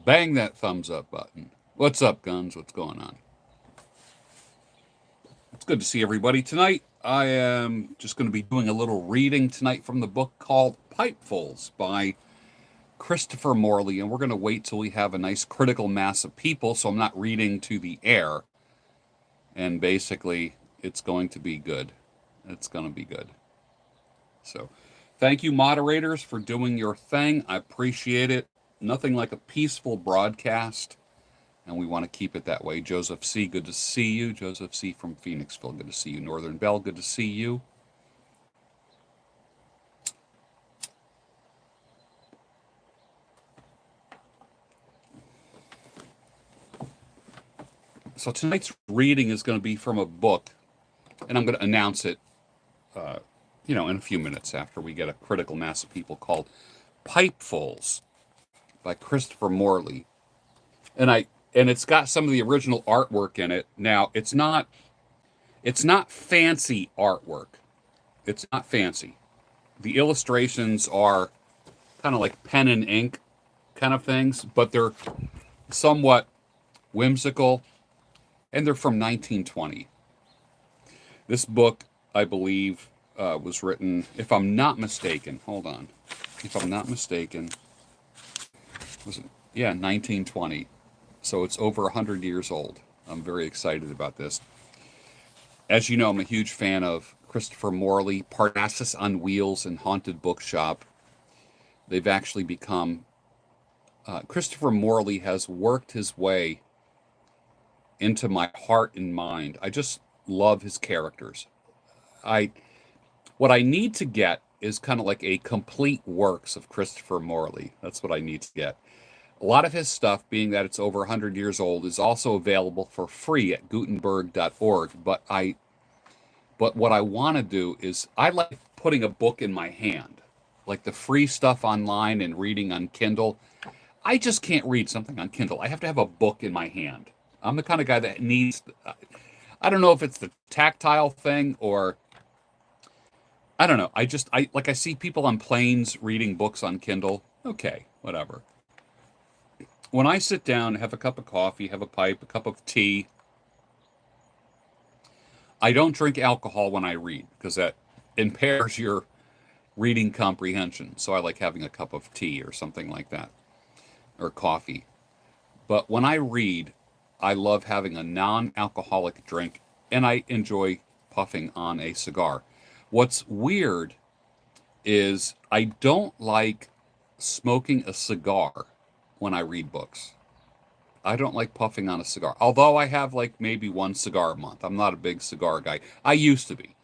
Bang that thumbs up button. What's up, Guns? What's going on? It's good to see everybody tonight. I am just going to be doing a little reading tonight from the book called Pipefuls by Christopher Morley, and we're going to wait till we have a nice critical mass of people so I'm not reading to the air. And basically, it's going to be good. It's going to be good. So, thank you, moderators, for doing your thing. I appreciate it. Nothing like a peaceful broadcast, and we want to keep it that way. Joseph C., good to see you. Joseph C. from Phoenixville, good to see you. Northern Bell, good to see you. So tonight's reading is going to be from a book, and I'm going to announce it, in a few minutes after we get a critical mass of people, called Pipefuls by Christopher Morley. And it's got some of the original artwork in it. Now, it's not fancy artwork. It's not fancy. The illustrations are kind of like pen and ink kind of things, but they're somewhat whimsical, and they're from 1920. This book, I believe, was written, if I'm not mistaken, hold on. If I'm not mistaken, was it? Yeah, 1920. So it's over 100 years old. I'm very excited about this. As you know, I'm a huge fan of Christopher Morley, Parnassus on Wheels, and Haunted Bookshop. They've actually become... Christopher Morley has worked his way into my heart and mind. I just love his characters. What I need to get is kind of like a complete works of Christopher Morley. That's what I need to get. A lot of his stuff, being that it's over 100 years old, is also available for free at Gutenberg.org. But what I want to do is, I like putting a book in my hand, like the free stuff online and reading on Kindle. I just can't read something on Kindle. I have to have a book in my hand. I'm the kind of guy that needs, I don't know if it's the tactile thing or, I don't know. I see people on planes reading books on Kindle. Okay, whatever. When I sit down, have a cup of coffee, have a pipe, a cup of tea, I don't drink alcohol when I read because that impairs your reading comprehension. So I like having a cup of tea or something like that, or coffee. But when I read, I love having a non-alcoholic drink, and I enjoy puffing on a cigar. What's weird is I don't like smoking a cigar when I read books. I don't like puffing on a cigar, although I have like maybe one cigar a month. I'm not a big cigar guy. I used to be.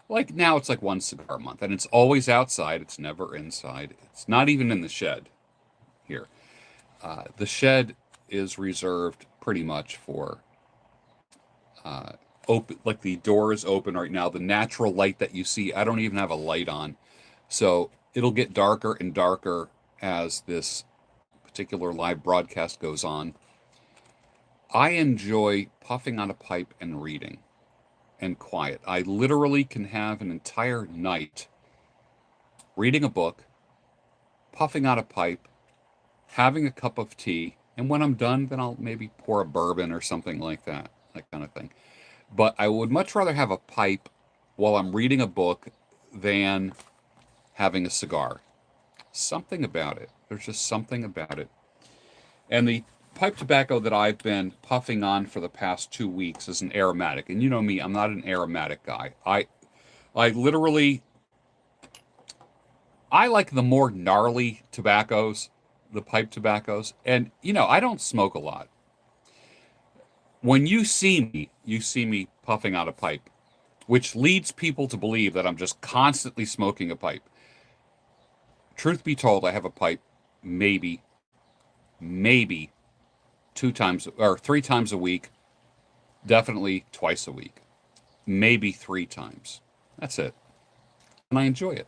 Like now it's like one cigar a month, and it's always outside. It's never inside. It's not even in the shed here. The shed is reserved pretty much for open, like the door is open right now. The natural light that you see, I don't even have a light on. So it'll get darker and darker as this particular live broadcast goes on. I enjoy puffing on a pipe and reading and quiet. I literally can have an entire night reading a book, puffing on a pipe, having a cup of tea, and when I'm done, then I'll maybe pour a bourbon or something like that kind of thing. But I would much rather have a pipe while I'm reading a book than having a cigar. Something about it. There's just something about it. And the pipe tobacco that I've been puffing on for the past 2 weeks is an aromatic. And you know me, I'm not an aromatic guy. I literally, I like the more gnarly tobaccos, the pipe tobaccos. And, I don't smoke a lot. When you see me puffing out a pipe, which leads people to believe that I'm just constantly smoking a pipe. Truth be told, I have a pipe maybe 2 times or 3 times a week, definitely twice a week, maybe 3 times. That's it. And I enjoy it.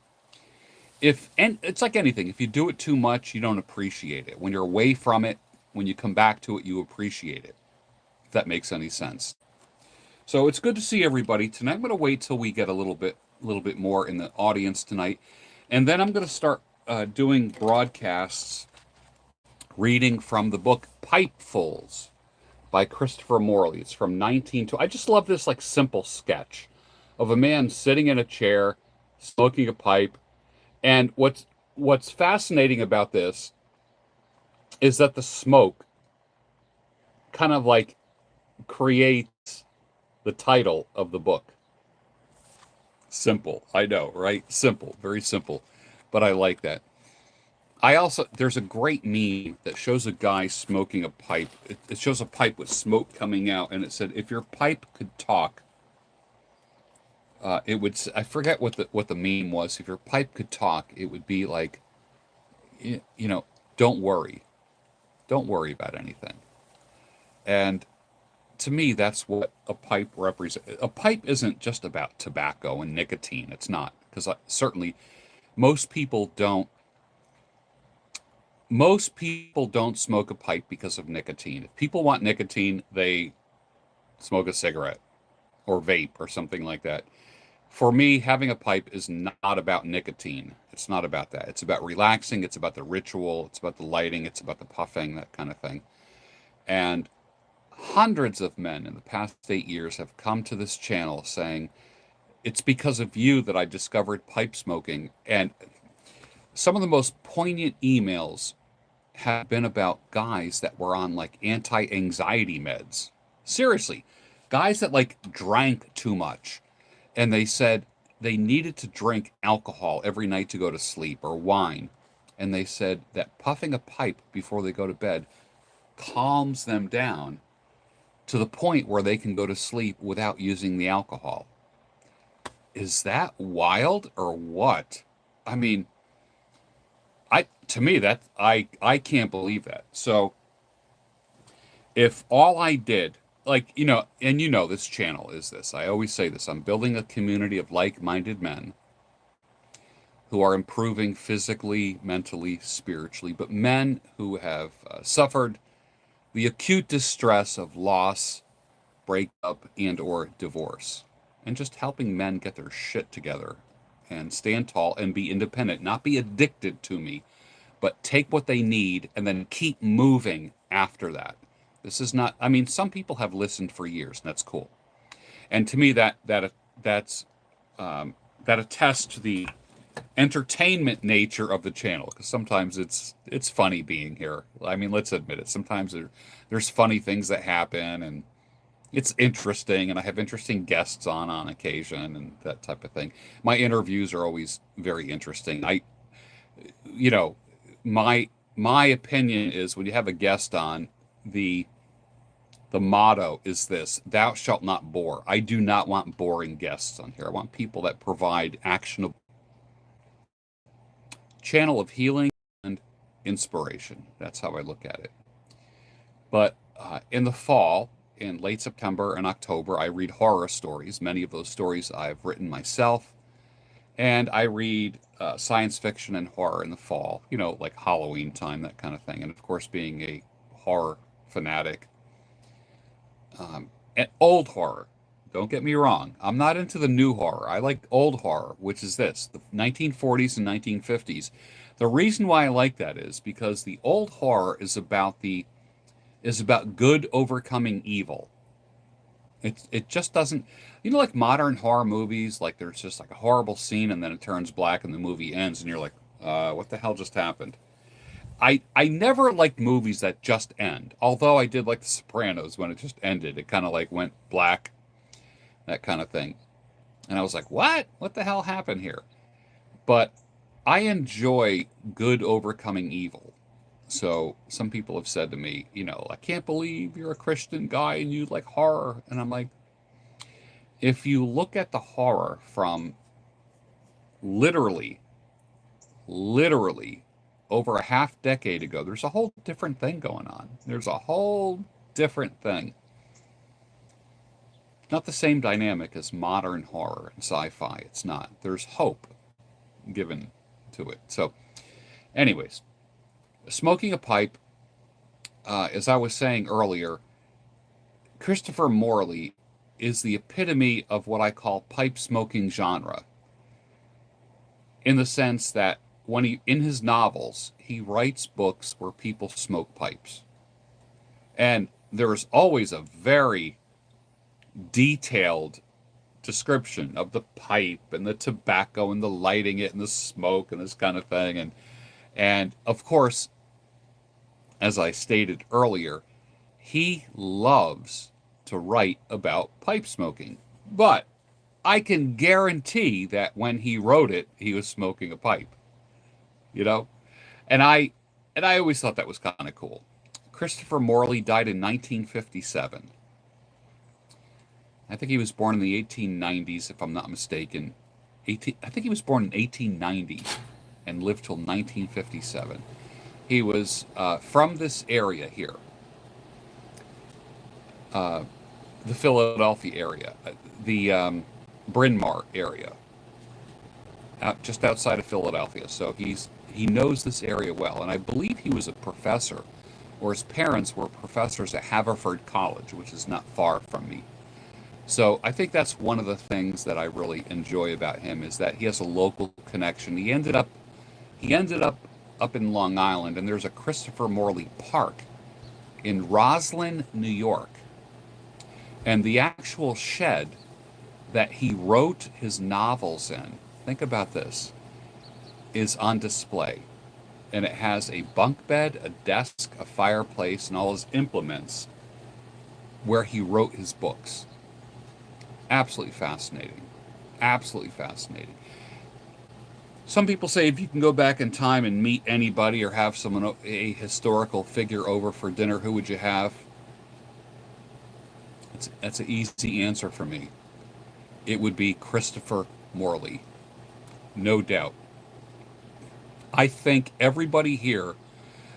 And it's like anything, if you do it too much, you don't appreciate it. When you're away from it, when you come back to it, you appreciate it. If that makes any sense. So it's good to see everybody tonight. I'm going to wait till we get a little bit more in the audience tonight, and then I'm going to start doing broadcasts reading from the book Pipefuls by Christopher Morley. It's from 1920. I just love this like simple sketch of a man sitting in a chair, smoking a pipe. And what's fascinating about this is that the smoke kind of like creates the title of the book. Simple. I know, right? Simple, very simple. But I like that. There's a great meme that shows a guy smoking a pipe. It shows a pipe with smoke coming out, and it said, if your pipe could talk, it would, I forget what the meme was. If your pipe could talk, it would be like, you know, don't worry. Don't worry about anything. And to me, that's what a pipe represents. A pipe isn't just about tobacco and nicotine. It's not, because certainly most people don't. Most people don't smoke a pipe because of nicotine. If people want nicotine, they smoke a cigarette or vape or something like that. For me, having a pipe is not about nicotine. It's not about that. It's about relaxing. It's about the ritual. It's about the lighting. It's about the puffing, that kind of thing. And hundreds of men in the past 8 years have come to this channel saying, it's because of you that I discovered pipe smoking. And some of the most poignant emails have been about guys that were on like anti-anxiety meds. Seriously, guys that like drank too much. And they said they needed to drink alcohol every night to go to sleep, or wine. And they said that puffing a pipe before they go to bed calms them down to the point where they can go to sleep without using the alcohol. Is that wild or what? I mean, to me that I can't believe that. So if all I did, like, and this channel is this. I always say this. I'm building a community of like-minded men who are improving physically, mentally, spiritually, but men who have suffered the acute distress of loss, breakup, and or divorce, and just helping men get their shit together and stand tall and be independent, not be addicted to me, but take what they need and then keep moving after that. This is not, I mean, some people have listened for years, and that's cool. And to me, that's that attests to the entertainment nature of the channel, because sometimes it's funny being here. I mean, let's admit it. Sometimes there's funny things that happen, and it's interesting, and I have interesting guests on occasion, and that type of thing. My interviews are always very interesting. You know, my opinion is, when you have a guest on, the motto is this: thou shalt not bore. I do not want boring guests on here. I want people that provide actionable channel of healing and inspiration. That's how I look at it. But in the fall, in late September and October, I read horror stories. Many of those stories I've written myself. And I read science fiction and horror in the fall, like Halloween time, that kind of thing. And of course, being a horror fanatic, and old horror. Don't get me wrong. I'm not into the new horror. I like old horror, which is the 1940s and 1950s. The reason why I like that is because the old horror is about good overcoming evil. It just doesn't, like modern horror movies, like there's just like a horrible scene and then it turns black and the movie ends and you're like, what the hell just happened? I never liked movies that just end. Although I did like The Sopranos when it just ended. It kind of like went black, that kind of thing. And I was like, what? What the hell happened here? But I enjoy good overcoming evil. So some people have said to me, I can't believe you're a Christian guy and you like horror. And I'm like, if you look at the horror from literally over a half decade ago, there's a whole different thing going on. There's a whole different thing. Not the same dynamic as modern horror and sci-fi. It's not. There's hope given to it. So, anyways, smoking a pipe, as I was saying earlier, Christopher Morley is the epitome of what I call pipe smoking genre, in the sense that when he, in his novels, he writes books where people smoke pipes. And there's always a very detailed description of the pipe and the tobacco and the lighting it and the smoke and this kind of thing. And of course, as I stated earlier, he loves to write about pipe smoking. But I can guarantee that when he wrote it, he was smoking a pipe, you know? And I always thought that was kind of cool. Christopher Morley died in 1957. I think he was born in the 1890s, if I'm not mistaken. I think he was born in 1890 and lived till 1957. He was from this area here, the Philadelphia area, the Bryn Mawr area, just outside of Philadelphia. So he knows this area well, and I believe he was a professor, or his parents were professors at Haverford College, which is not far from me. So I think that's one of the things that I really enjoy about him is that he has a local connection. He ended up up in Long Island, and there's a Christopher Morley Park in Roslyn, New York. And the actual shed that he wrote his novels in, think about this, is on display. And it has a bunk bed, a desk, a fireplace, and all his implements where he wrote his books. Absolutely fascinating. Absolutely fascinating. Some people say if you can go back in time and meet anybody or have someone, a historical figure over for dinner, who would you have? That's an easy answer for me. It would be Christopher Morley. No doubt. I think everybody here,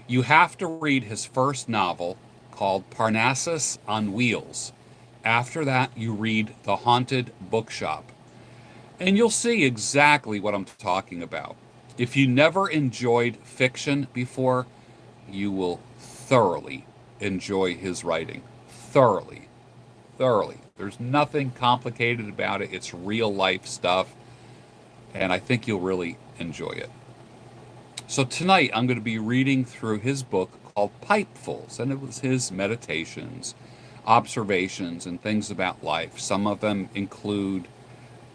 you have to read his first novel called Parnassus on Wheels. After that, you read The Haunted Bookshop. And you'll see exactly what I'm talking about. If you never enjoyed fiction before, you will thoroughly enjoy his writing. Thoroughly. Thoroughly. There's nothing complicated about it. It's real life stuff. And I think you'll really enjoy it. So tonight, I'm going to be reading through his book called Pipefuls. And it was his meditations, observations, and things about life. Some of them include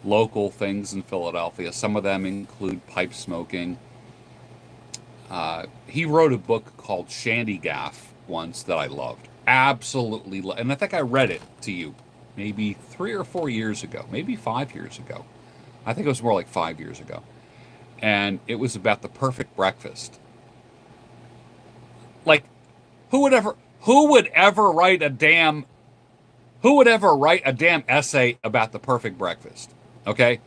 local things in Philadelphia. Some of them include pipe smoking. He wrote a book called Shandygaff once that I loved. Absolutely. And I think I read it to you maybe 3 or 4 years ago, maybe 5 years ago. I think it was more like 5 years ago. And it was about the perfect breakfast. Like, who would ever write a damn essay about the perfect breakfast? Okay?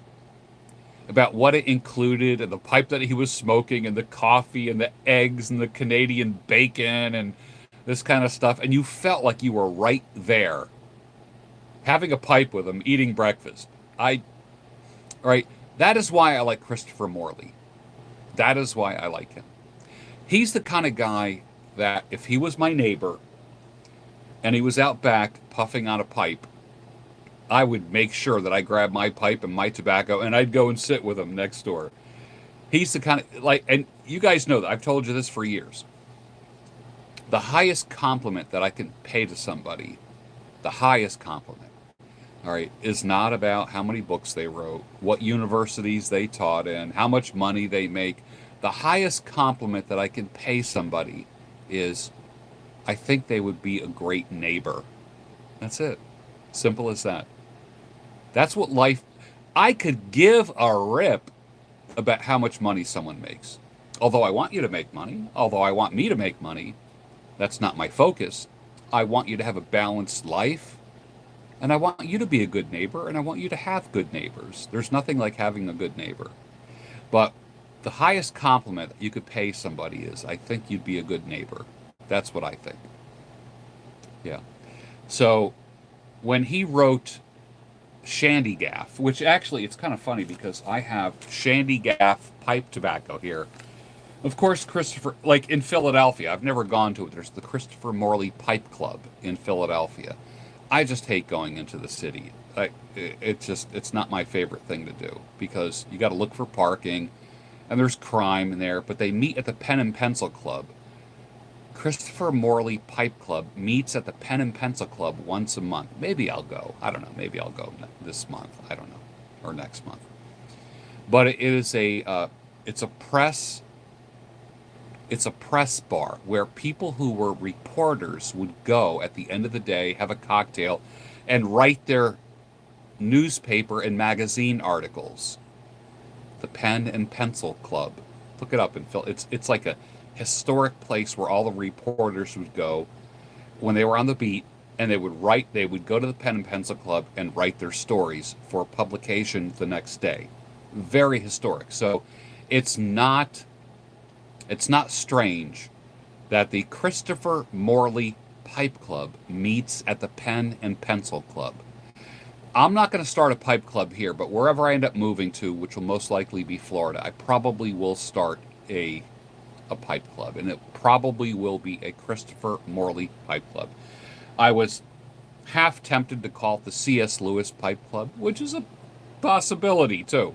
About what it included and the pipe that he was smoking and the coffee and the eggs and the Canadian bacon and this kind of stuff. And you felt like you were right there having a pipe with him, eating breakfast. Right? That is why I like Christopher Morley. That is why I like him. He's the kind of guy that if he was my neighbor and he was out back puffing on a pipe, I would make sure that I grabbed my pipe and my tobacco and I'd go and sit with him next door. He's the kind of, like, and you guys know that I've told you this for years. The highest compliment that I can pay to somebody, the highest compliment, all right, is not about how many books they wrote, what universities they taught in, how much money they make. The highest compliment that I can pay somebody is, I think they would be a great neighbor. That's it. Simple as that. That's what life... I could give a rip about how much money someone makes. Although I want you to make money, although I want me to make money, that's not my focus. I want you to have a balanced life, and I want you to be a good neighbor, and I want you to have good neighbors. There's nothing like having a good neighbor. But the highest compliment that you could pay somebody is, I think you'd be a good neighbor. That's what I think. Yeah. So when he wrote Shandygaff, which actually it's kind of funny because I have Shandygaff pipe tobacco here. Of course, Christopher, like in Philadelphia, I've never gone to it. There's the Christopher Morley Pipe Club in Philadelphia. I just hate going into the city. It's not my favorite thing to do because you got to look for parking. and there's crime in there, but they meet at the Pen and Pencil Club. Christopher Morley Pipe Club meets at the Pen and Pencil Club once a month. Maybe I'll go. I don't know. Maybe I'll go this month. I don't know, or next month. But it is it's a press it's a press bar where people who were reporters would go at the end of the day, have a cocktail, and write their newspaper and magazine articles. The Pen and Pencil Club. Look it up and fill. It's like a historic place where all the reporters would go when they were on the beat, and they would go to the Pen and Pencil Club and write their stories for publication the next day. Very historic. So it's not strange that the Christopher Morley Pipe Club meets at the Pen and Pencil Club. I'm not going to start a pipe club here, but wherever I end up moving to, which will most likely be Florida, I probably will start a pipe club, and it probably will be a Christopher Morley Pipe Club. I was half tempted to call it the C.S. Lewis Pipe Club, which is a possibility too.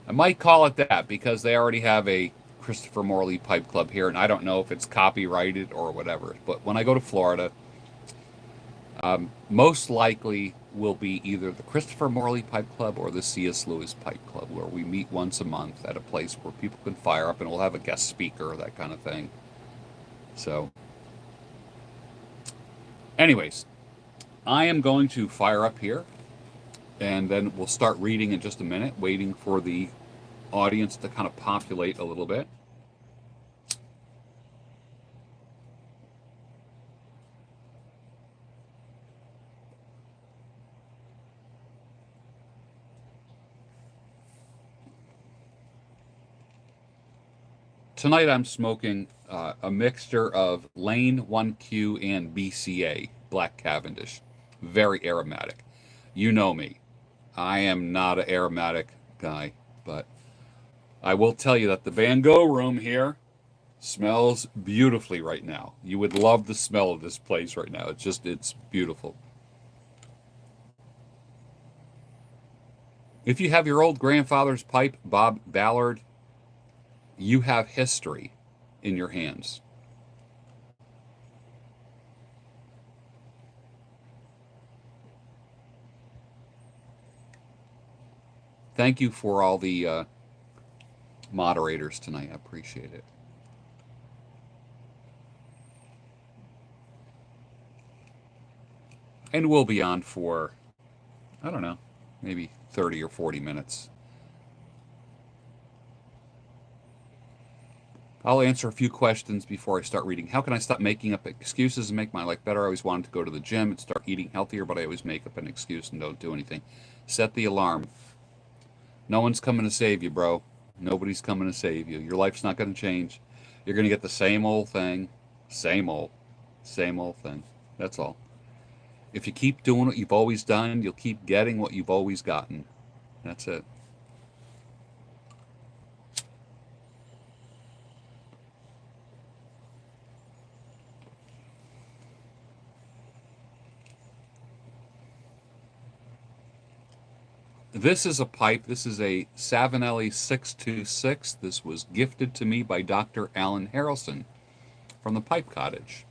I might call it that because they already have a Christopher Morley Pipe Club here, and I don't know if it's copyrighted or whatever. But when I go to Florida, most likely will be either the Christopher Morley Pipe Club or the C.S. Lewis Pipe Club, where we meet once a month at a place where people can fire up, and we'll have a guest speaker, that kind of thing. So, anyways, I am going to fire up here, and then we'll start reading in just a minute, waiting for the audience to kind of populate a little bit. Tonight I'm smoking a mixture of Lane 1Q and BCA, Black Cavendish. Very aromatic. You know me. I am not an aromatic guy, but I will tell you that the Van Gogh room here smells beautifully right now. You would love the smell of this place right now. It's beautiful. If you have your old grandfather's pipe, Bob Ballard, you have history in your hands. Thank you for all the moderators tonight. I appreciate it. And we'll be on for, I don't know, maybe 30 or 40 minutes. I'll answer a few questions before I start reading. How can I stop making up excuses and make my life better? I always wanted to go to the gym and start eating healthier, but I always make up an excuse and don't do anything. Set the alarm. No one's coming to save you, bro. Nobody's coming to save you. Your life's not going to change. You're going to get the same old thing. Same old thing. That's all. If you keep doing what you've always done, you'll keep getting what you've always gotten. That's it. This is a pipe. This is a Savinelli 626. This was gifted to me by Dr. Alan Harrelson from the Pipe Cottage,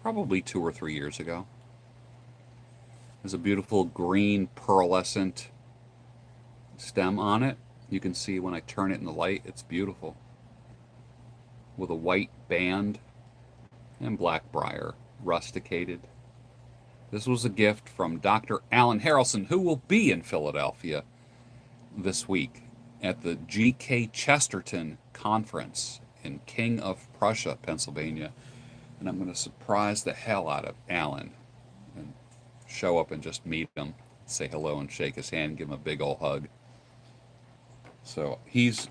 probably 2 or 3 years ago. There's a beautiful green pearlescent stem on it. You can see when I turn it in the light, it's beautiful. With a white band and black briar, rusticated. This was a gift from Dr. Alan Harrelson, who will be in Philadelphia this week at the G.K. Chesterton Conference in King of Prussia, Pennsylvania. And I'm going to surprise the hell out of Alan and show up and just meet him, say hello and shake his hand, give him a big old hug. So he's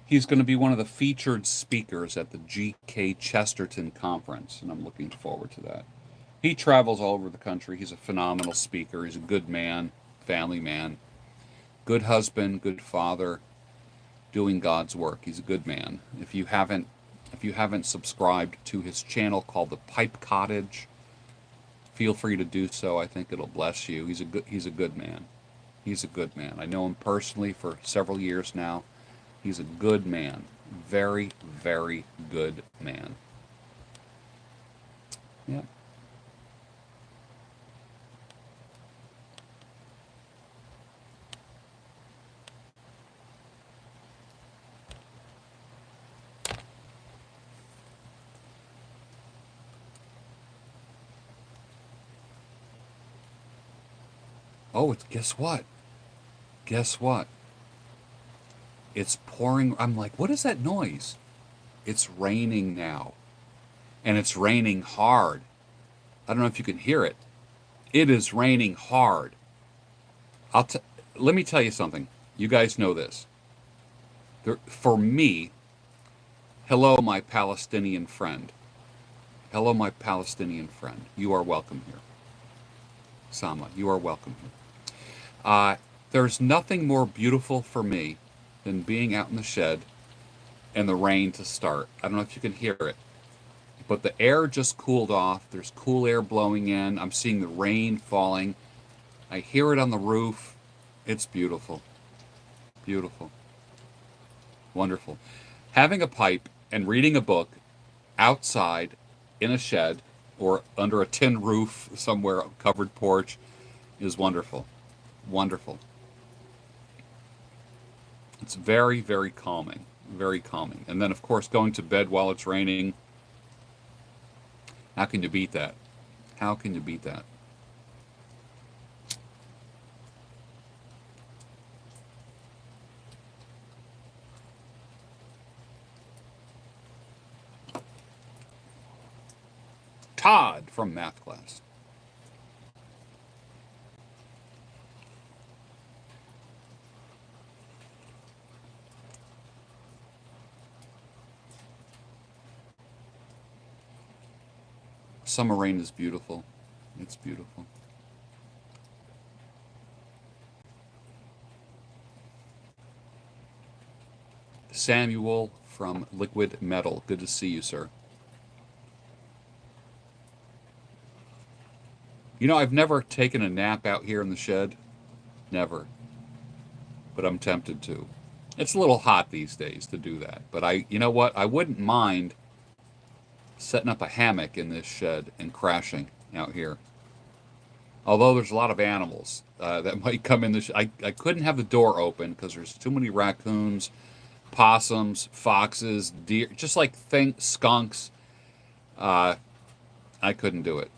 he's going to be one of the featured speakers at the G.K. Chesterton Conference, and I'm looking forward to that. He travels all over the country. He's a phenomenal speaker. He's a good man, family man, good husband, good father, doing God's work. He's a good man. If you haven't subscribed to his channel called the Pipe Cottage, feel free to do so. I think it'll bless you. He's a good man. He's a good man. I know him personally for several years now. He's a good man. Very, very good man. Yeah. Oh, it's, guess what? Guess what? It's pouring. I'm like, what is that noise? It's raining now. And it's raining hard. I don't know if you can hear it. It is raining hard. I'll t- Let me tell you something. You guys know this. For me, hello, my Palestinian friend. Hello, my Palestinian friend. You are welcome here. Sama, you are welcome here. There's nothing more beautiful for me than being out in the shed and the rain to start. I don't know if you can hear it, but the air just cooled off. There's cool air blowing in. I'm seeing the rain falling. I hear it on the roof. It's beautiful. Beautiful. Wonderful. Having a pipe and reading a book outside in a shed or under a tin roof somewhere, covered porch, is wonderful. Wonderful. It's very, very calming. Very calming. And then, of course, going to bed while it's raining. How can you beat that? How can you beat that? Todd from math class. Summer rain is beautiful. It's beautiful. Samuel from Liquid Metal. Good to see you, sir. You know, I've never taken a nap out here in the shed. Never. But I'm tempted to. It's a little hot these days to do that. But you know what? I wouldn't mind setting up a hammock in this shed and crashing out here. Although there's a lot of animals that might come in the I couldn't have the door open because there's too many raccoons, possums, foxes, deer, just like skunks. Uh, I couldn't do it.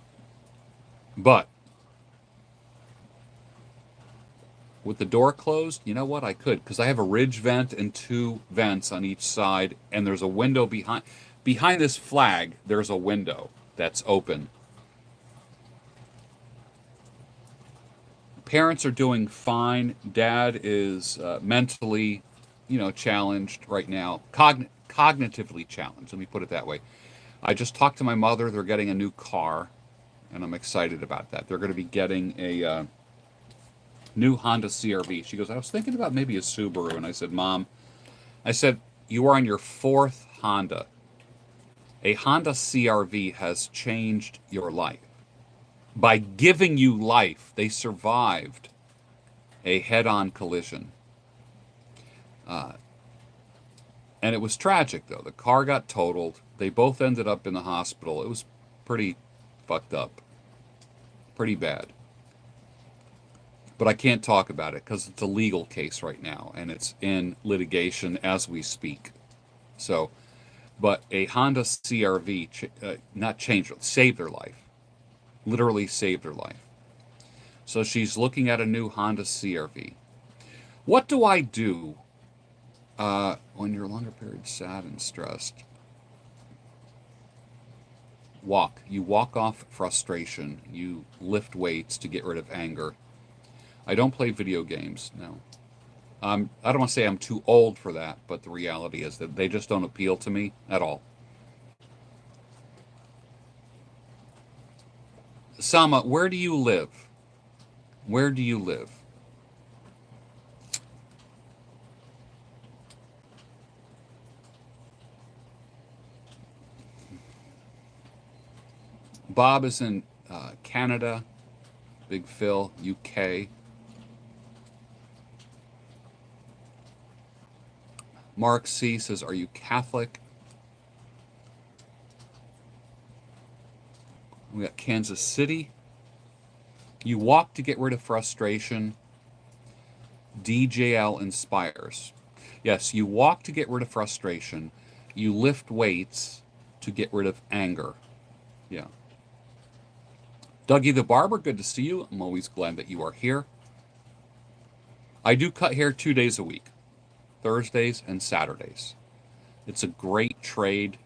But with the door closed, you know what? I could because I have a ridge vent and two vents on each side, and there's a window behind this flag. There's a window that's open. Parents are doing fine. Dad is mentally, challenged right now. Cognitively challenged. Let me put it that way. I just talked to my mother. They're getting a new car, and I'm excited about that. They're going to be getting a new Honda CRV. She goes, I was thinking about maybe a Subaru. And I said, Mom, you are on your fourth Honda. A Honda CRV has changed your life. By giving you life, they survived a head-on collision. And it was tragic, though. The car got totaled. They both ended up in the hospital. It was pretty fucked up. Pretty bad. But I can't talk about it because it's a legal case right now, and it's in litigation as we speak. So, but a Honda CRV, not changed, saved her life. Literally saved her life. So she's looking at a new Honda CRV. What do I do when you're longer period sad and stressed? Walk. You walk off frustration. You lift weights to get rid of anger. I don't play video games, no. I don't want to say I'm too old for that, but the reality is that they just don't appeal to me at all. Sama, where do you live? Where do you live? Bob is in Canada. Big Phil, UK. Mark C says, are you Catholic? We got Kansas City. You walk to get rid of frustration. DJL inspires. Yes, you walk to get rid of frustration. You lift weights to get rid of anger. Yeah. Dougie the Barber, good to see you. I'm always glad that you are here. I do cut hair 2 days a week, Thursdays and Saturdays. It's a great trade.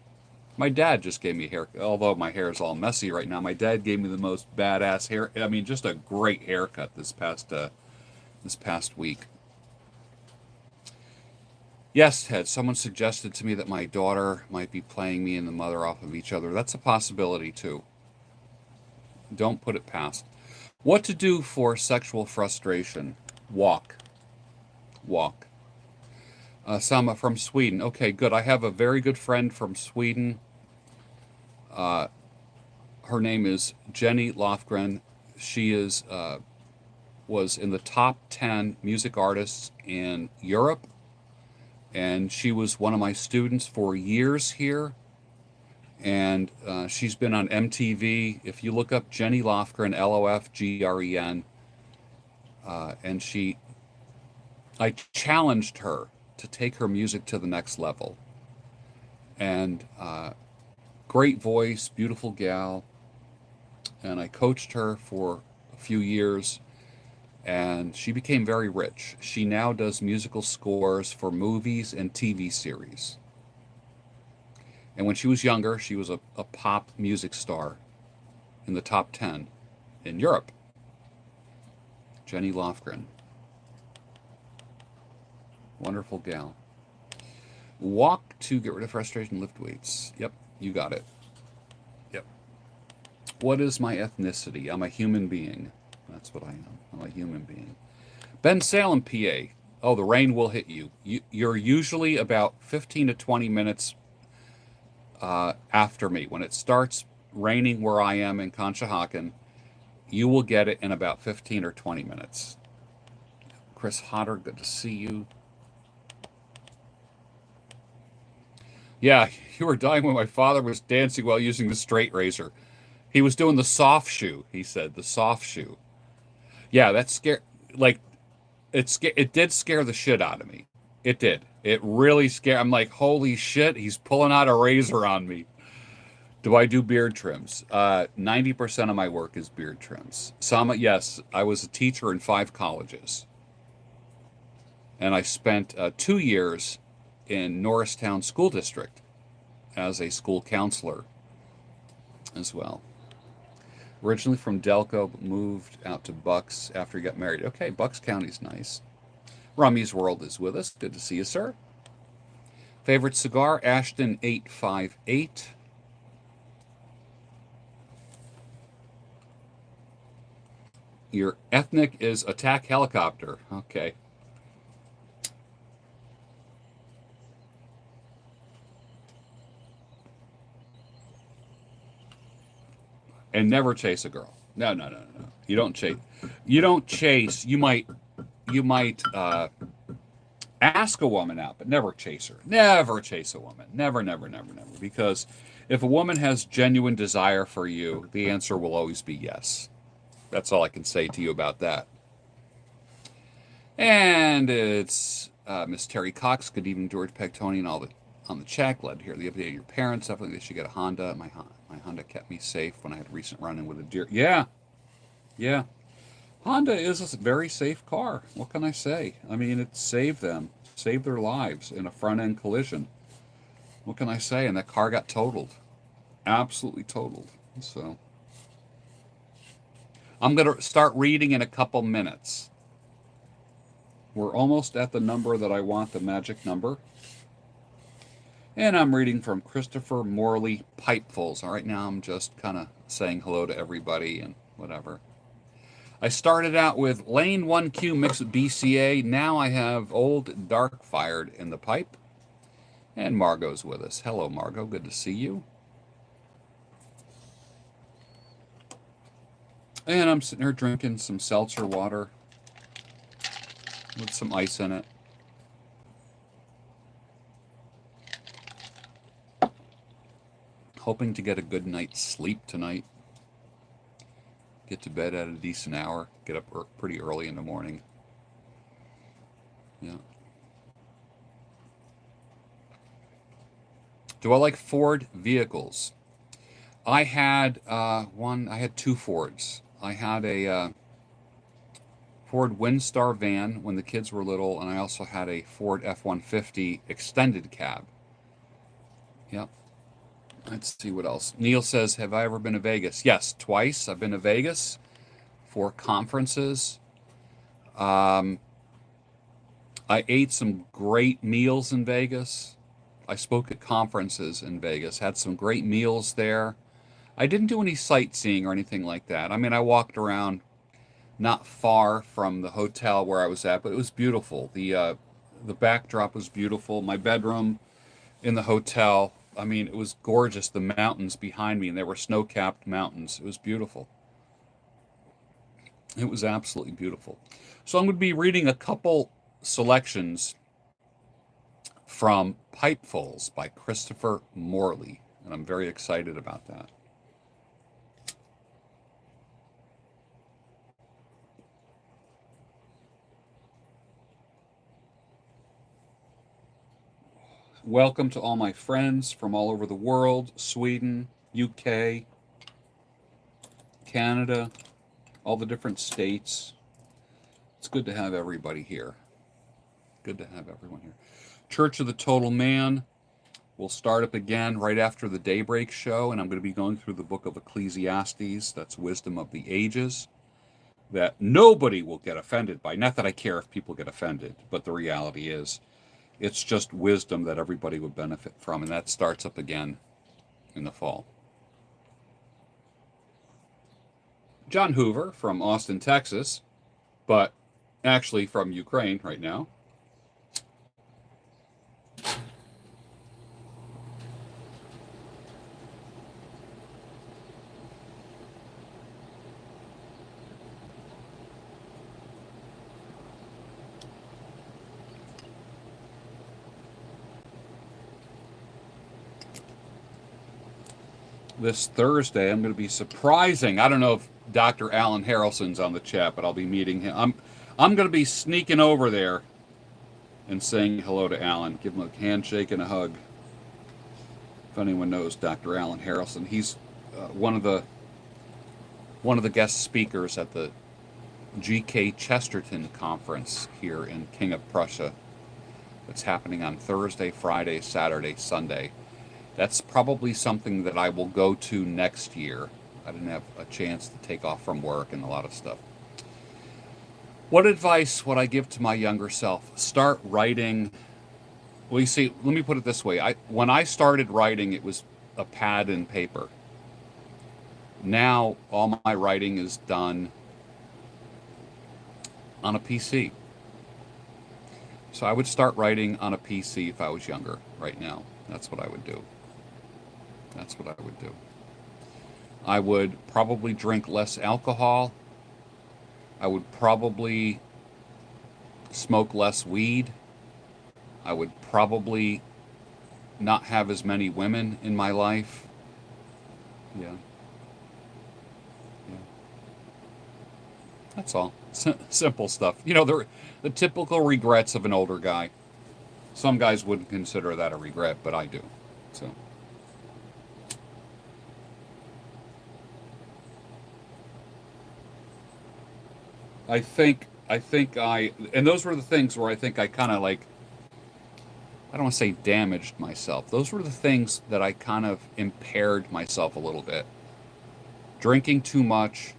My dad just gave me a haircut, although my hair is all messy right now. My dad gave me the most badass hair. I mean, just a great haircut this past week. Yes, Ted, someone suggested to me that my daughter might be playing me and the mother off of each other. That's a possibility, too. Don't put it past. What to do for sexual frustration? Walk. Walk. Sama from Sweden. Okay, good. I have a very good friend from Sweden. Her name is Jenny Lofgren. She was in the top 10 music artists in Europe, and she was one of my students for years here. And she's been on MTV. If you look up Jenny Lofgren, Lofgren, and I challenged her to take her music to the next level. And great voice, beautiful gal. And I coached her for a few years, and she became very rich. She now does musical scores for movies and TV series. And when she was younger, she was a pop music star in the top 10 in Europe. Jenny Lofgren. Wonderful gal. Walk to get rid of frustration, lift weights. Yep, you got it. Yep. What is my ethnicity? I'm a human being. That's what I am. I'm a human being. Ben Salem, PA. Oh, the rain will hit you. You're usually about 15 to 20 minutes after me. When it starts raining where I am in Conshohocken, you will get it in about 15 or 20 minutes. Chris Hodder, good to see you. Yeah, you were dying when my father was dancing while using the straight razor. He was doing the soft shoe, he said, the soft shoe. Yeah, that scared, like, it did scare the shit out of me. It did. It really scared. I'm like, holy shit, he's pulling out a razor on me. Do I do beard trims? 90% of my work is beard trims. Yes, I was a teacher in 5 colleges. And I spent 2 years in Norristown School District as a school counselor as well. Originally from Delco, but moved out to Bucks after he got married. Okay, Bucks County's nice. Rummy's World is with us. Good to see you, sir. Favorite cigar, Ashton 858. Your ethnic is attack helicopter. Okay. And never chase a girl. No. You don't chase. You don't chase. You might ask a woman out, but never chase her. Never chase a woman. Never. Because if a woman has genuine desire for you, the answer will always be yes. That's all I can say to you about that. And it's Miss Terry Cox. Good evening, George Pectoni, and all on the chat. Glad to hear the update of your parents. Definitely they should get a Honda. My Honda kept me safe when I had a recent run-in with a deer. Yeah. Honda is a very safe car. What can I say? I mean, it saved their lives in a front-end collision. What can I say? And that car got totaled. Absolutely totaled. So I'm going to start reading in a couple minutes. We're almost at the number that I want, the magic number. And I'm reading from Christopher Morley, Pipefuls. All right, now I'm just kind of saying hello to everybody and whatever. I started out with Lane 1Q mixed with BCA. Now I have Old Dark Fired in the pipe. And Margot's with us. Hello, Margot. Good to see you. And I'm sitting here drinking some seltzer water with some ice in it. hoping to get a good night's sleep tonight. Get to bed at a decent hour. Get up pretty early in the morning. Yeah. Do I like Ford vehicles? I had I had two Fords. I had a Ford Windstar van when the kids were little, and I also had a Ford F-150 extended cab. Yep. Let's see what else. Neil says, have I ever been to Vegas? Yes, twice. I've been to Vegas for conferences. I ate some great meals in Vegas. I spoke at conferences in Vegas, had some great meals there. I didn't do any sightseeing or anything like that. I mean, I walked around not far from the hotel where I was at, but it was beautiful. The backdrop was beautiful. My bedroom in the hotel, I mean, it was gorgeous. The mountains behind me, and there were snow-capped mountains. It was beautiful. It was absolutely beautiful. So I'm going to be reading a couple selections from Pipefuls by Christopher Morley, and I'm very excited about that. Welcome to all my friends from all over the world, Sweden, UK, Canada, all the different states. It's good to have everybody here. Good to have everyone here. Church of the Total Man will start up again right after the Daybreak show, and I'm going to be going through the book of Ecclesiastes. That's Wisdom of the Ages, that nobody will get offended by. Not that I care if people get offended, but the reality is it's just wisdom that everybody would benefit from, and that starts up again in the fall. John Hoover from Austin, Texas, but actually from Ukraine right now. This Thursday, I'm going to be surprising. I don't know if Dr. Alan Harrelson's on the chat, but I'll be meeting him. I'm going to be sneaking over there and saying hello to Alan. Give him a handshake and a hug. If anyone knows Dr. Alan Harrelson, he's one of the guest speakers at the G.K. Chesterton conference here in King of Prussia. It's happening on Thursday, Friday, Saturday, Sunday. That's probably something that I will go to next year. I didn't have a chance to take off from work and a lot of stuff. What advice would I give to my younger self? Start writing. Well, you see, let me put it this way. When I started writing, it was a pad and paper. Now, all my writing is done on a PC. So I would start writing on a PC if I was younger right now. That's what I would do. That's what I would do. I would probably drink less alcohol. I would probably smoke less weed. I would probably not have as many women in my life. Yeah. Yeah. That's all. Simple stuff. You know, the typical regrets of an older guy. Some guys wouldn't consider that a regret, but I do. So. I think and those were the things where I think I kind of like, I don't want to say damaged myself. Those were the things that I kind of impaired myself a little bit. Drinking too much,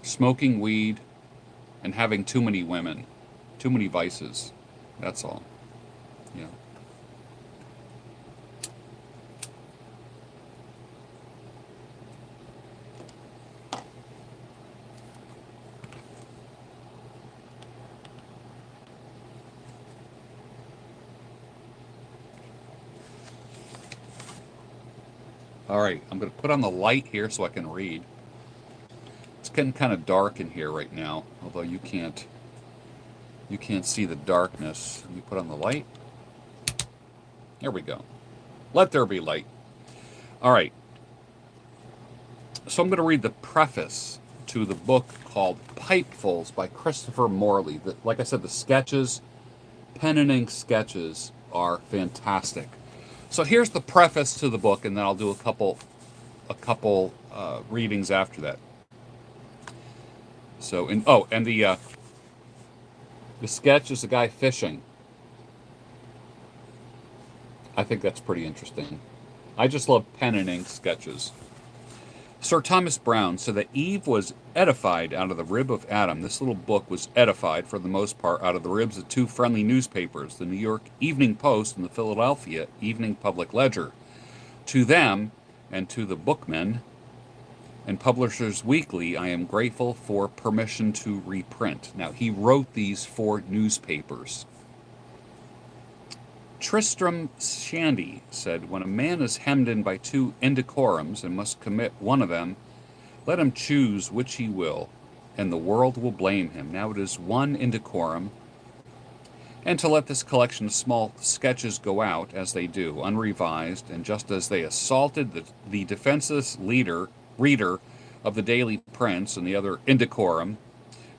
smoking weed, and having too many women, too many vices. That's all. Yeah. All right, I'm going to put on the light here so I can read. It's getting kind of dark in here right now, although you can't see the darkness. Let me put on the light. There we go. Let there be light. All right. So I'm going to read the preface to the book called Pipefuls by Christopher Morley. Like I said, the sketches, pen and ink sketches, are fantastic. So here's the preface to the book, and then I'll do a couple readings after that. So, and the sketch is a guy fishing. I think that's pretty interesting. I just love pen and ink sketches. Sir Thomas Browne said that Eve was edified out of the rib of Adam. This little book was edified, for the most part, out of the ribs of two friendly newspapers, the New York Evening Post and the Philadelphia Evening Public Ledger. To them, and to the bookmen and Publishers Weekly, I am grateful for permission to reprint. Now, he wrote these for newspapers. Tristram Shandy said, when a man is hemmed in by two indecorums and must commit one of them, let him choose which he will, and the world will blame him. Now it is one indecorum, and to let this collection of small sketches go out, as they do, unrevised, and just as they assaulted the defenseless reader of the Daily Prince and the other indecorum,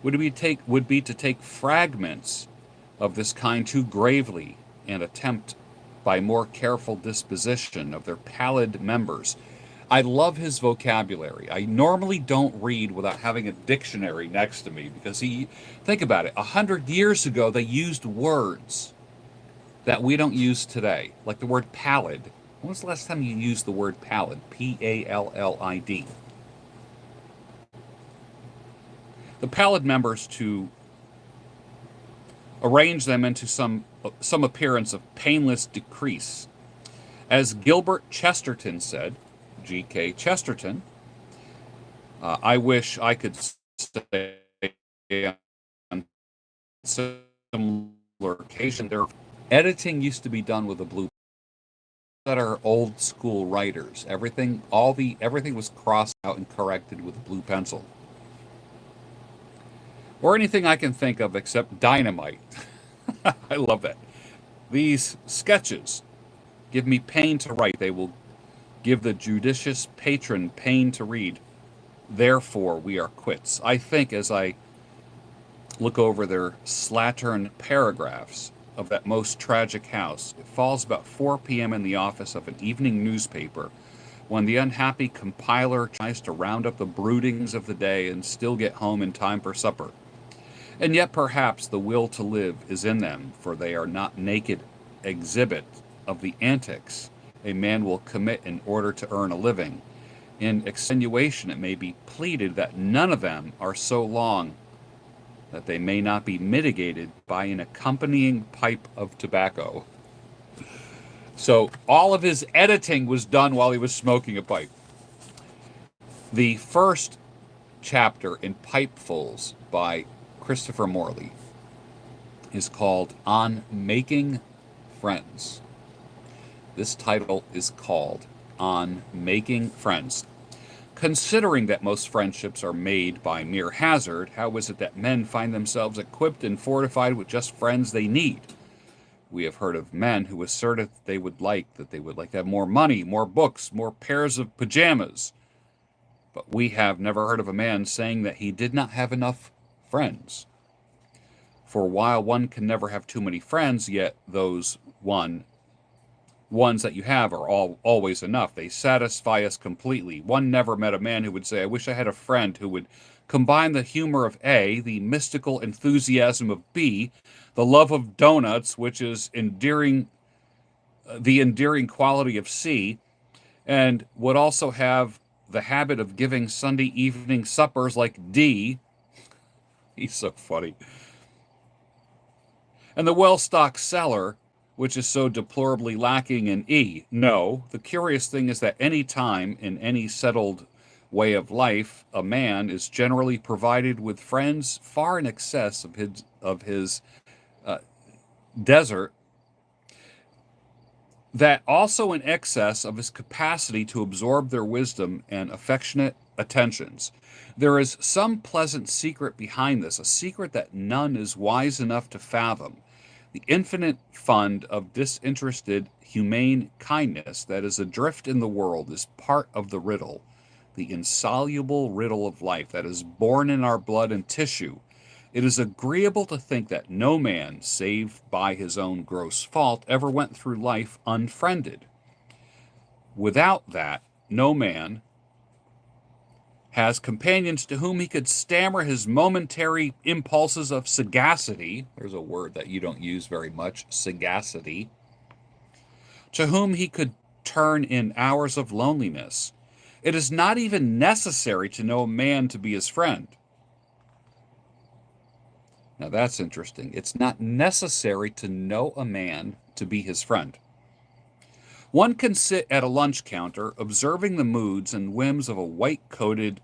would be to take fragments of this kind too gravely, and attempt by more careful disposition of their pallid members. I love his vocabulary. I normally don't read without having a dictionary next to me, because think about it, 100 years ago they used words that we don't use today, like the word pallid. When was the last time you used the word pallid? Pallid. The pallid members, to arrange them into some appearance of painless decrease. As Gilbert Chesterton said, G.K. Chesterton, I wish I could say on similar occasion, their editing used to be done with a blue that are old school writers. Everything was crossed out and corrected with a blue pencil. Or anything I can think of except dynamite. I love that. These sketches give me pain to write. They will give the judicious patron pain to read. Therefore, we are quits. I think, as I look over their slattern paragraphs of that most tragic house, it falls about 4 p.m. in the office of an evening newspaper, when the unhappy compiler tries to round up the broodings of the day and still get home in time for supper. And yet perhaps the will to live is in them, for they are not naked exhibit of the antics a man will commit in order to earn a living. In extenuation, it may be pleaded that none of them are so long that they may not be mitigated by an accompanying pipe of tobacco. So all of his editing was done while he was smoking a pipe. The first chapter in Pipefuls by Christopher Morley is called On Making Friends. This title is called On Making Friends. Considering that most friendships are made by mere hazard, how is it that men find themselves equipped and fortified with just friends they need? We have heard of men who asserted that they would like to have more money, more books, more pairs of pajamas. But we have never heard of a man saying that he did not have enough friends. For while one can never have too many friends, yet those ones that you have are always enough. They satisfy us completely. One never met a man who would say, I wish I had a friend who would combine the humor of A, the mystical enthusiasm of B, the love of donuts, which is the endearing quality of C, and would also have the habit of giving Sunday evening suppers like D. He's so funny. And the well-stocked cellar, which is so deplorably lacking in E. No, the curious thing is that any time, in any settled way of life, a man is generally provided with friends far in excess of his desert, that also in excess of his capacity to absorb their wisdom and affectionate attentions. There is some pleasant secret behind this, a secret that none is wise enough to fathom. The infinite fund of disinterested, humane kindness that is adrift in the world is part of the riddle, the insoluble riddle of life that is born in our blood and tissue. It is agreeable to think that no man, save by his own gross fault, ever went through life unfriended. Without that, no man has companions to whom he could stammer his momentary impulses of sagacity. There's a word that you don't use very much, sagacity. To whom he could turn in hours of loneliness. It is not even necessary to know a man to be his friend. Now that's interesting. It's not necessary to know a man to be his friend. One can sit at a lunch counter observing the moods and whims of a white-coated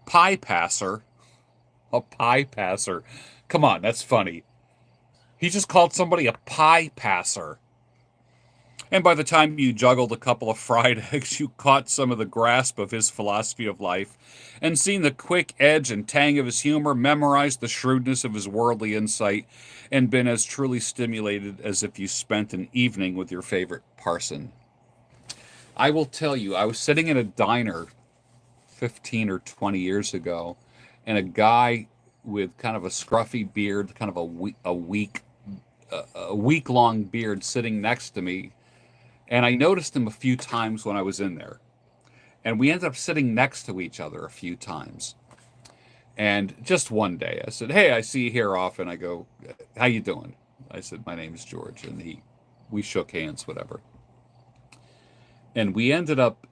pie passer. A pie passer. Come on, that's funny. He just called somebody a pie passer. And by the time you juggled a couple of fried eggs, you caught some of the grasp of his philosophy of life, and seen the quick edge and tang of his humor, memorized the shrewdness of his worldly insight, and been as truly stimulated as if you spent an evening with your favorite parson. I will tell you, I was sitting in a diner 15 or 20 years ago, and a guy with kind of a scruffy beard, kind of a week long beard sitting next to me. And I noticed him a few times when I was in there. And we ended up sitting next to each other a few times. And just one day I said, "Hey, I see you here often." I go, "How you doing?" I said, "My name's George." And we shook hands, whatever. And we ended up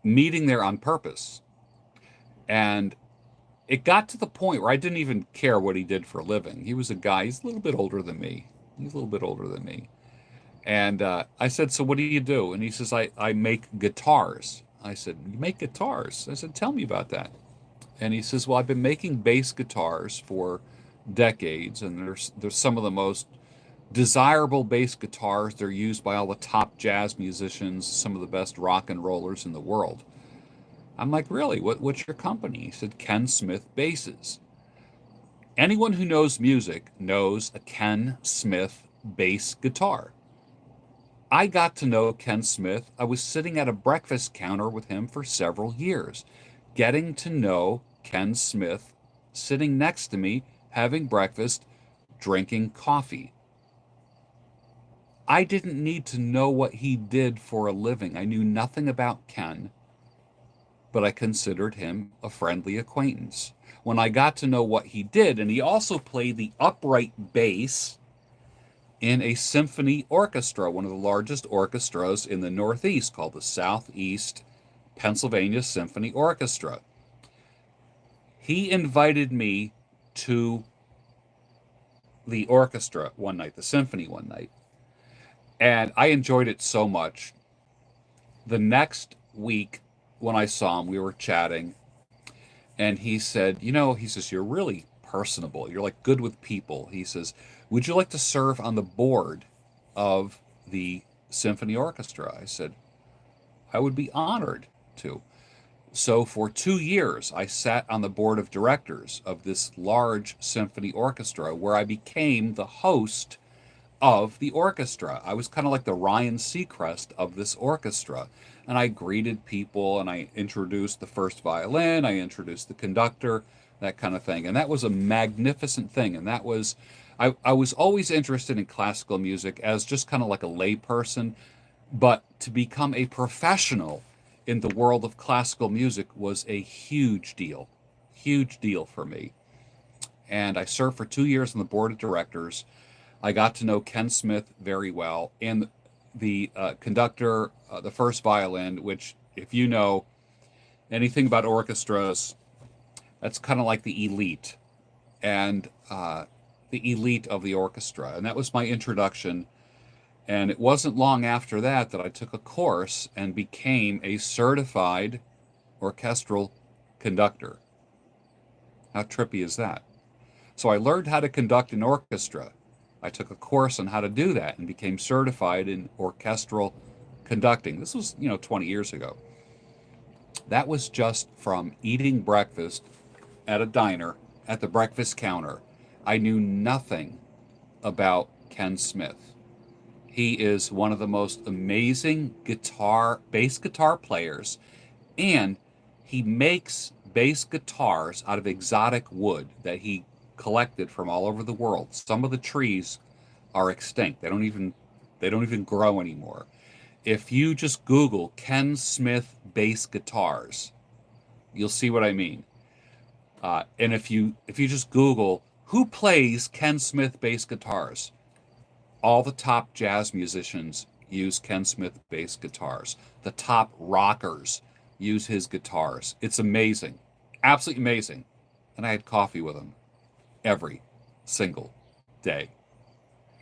meeting there on purpose. And it got to the point where I didn't even care what he did for a living. He was a guy, he's a little bit older than me. He's a little bit older than me. And I said, "So what do you do?" And he says, I make guitars. I said, "You make guitars?" I said, "Tell me about that." And he says, "Well, I've been making bass guitars for decades, and there's some of the most desirable bass guitars. They're used by all the top jazz musicians, some of the best rock and rollers in the world." I'm like, "Really? What's your company?" He said, "Ken Smith Basses." Anyone who knows music knows a Ken Smith bass guitar. I got to know Ken Smith. I was sitting at a breakfast counter with him for several years, getting to know Ken Smith, sitting next to me, having breakfast, drinking coffee. I didn't need to know what he did for a living. I knew nothing about Ken, but I considered him a friendly acquaintance. When I got to know what he did, and he also played the upright bass in a symphony orchestra, one of the largest orchestras in the Northeast, called the Southeast Pennsylvania Symphony Orchestra. He invited me to the orchestra one night, the symphony one night, and I enjoyed it so much. The next week, when I saw him, we were chatting, and he said, he says, "You're really personable. You're like good with people." He says, "Would you like to serve on the board of the symphony orchestra?" I said, "I would be honored to." So for 2 years, I sat on the board of directors of this large symphony orchestra where I became the host of the orchestra. I was kind of like the Ryan Seacrest of this orchestra. And I greeted people and I introduced the first violin, I introduced the conductor, that kind of thing. And that was a magnificent thing. And that was, I was always interested in classical music as just kind of like a layperson, but to become a professional in the world of classical music was a huge deal for me. And I served for 2 years on the board of directors. I got to know Ken Smith very well, and the conductor, the first violin, which, if you know anything about orchestras, that's kind of like the elite, and the elite of the orchestra. And that was my introduction. And it wasn't long after that that I took a course and became a certified orchestral conductor. How trippy is that? So I learned how to conduct an orchestra. I took a course on how to do that and became certified in orchestral conducting. This was, 20 years ago. That was just from eating breakfast at a diner at the breakfast counter. I knew nothing about Ken Smith. He is one of the most amazing bass guitar players, and he makes bass guitars out of exotic wood that he collected from all over the world. Some of the trees are extinct. They don't even grow anymore. If you just Google Ken Smith bass guitars, you'll see what I mean. And if you just Google who plays Ken Smith bass guitars, all the top jazz musicians use Ken Smith bass guitars. The top rockers use his guitars. It's amazing, absolutely amazing. And I had coffee with him every single day.